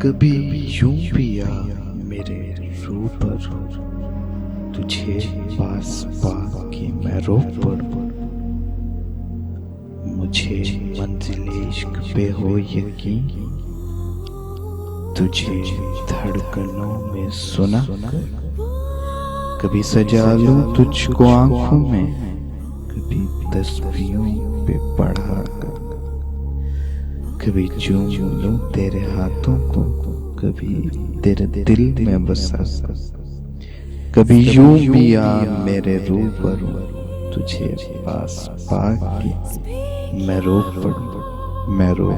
कभी यूं भी आ मेरे रूपर, तुझे पास पाके मैं रो पड़ूं। मुझे मंजिल इश्क पे हो यकीन, तुझे धड़कनों में सुना कर। कभी सजा लूं तुझको आंखों में, कभी तस्वीरों पे पढ़ा कर। कभी चूम लूं तेरे हाथों को, कभी तेरे दिल में बसा कर। कभी यूं भी आ मेरे रूबरू, तुझे पास पाके मैं रो पड़ूं, मैं रो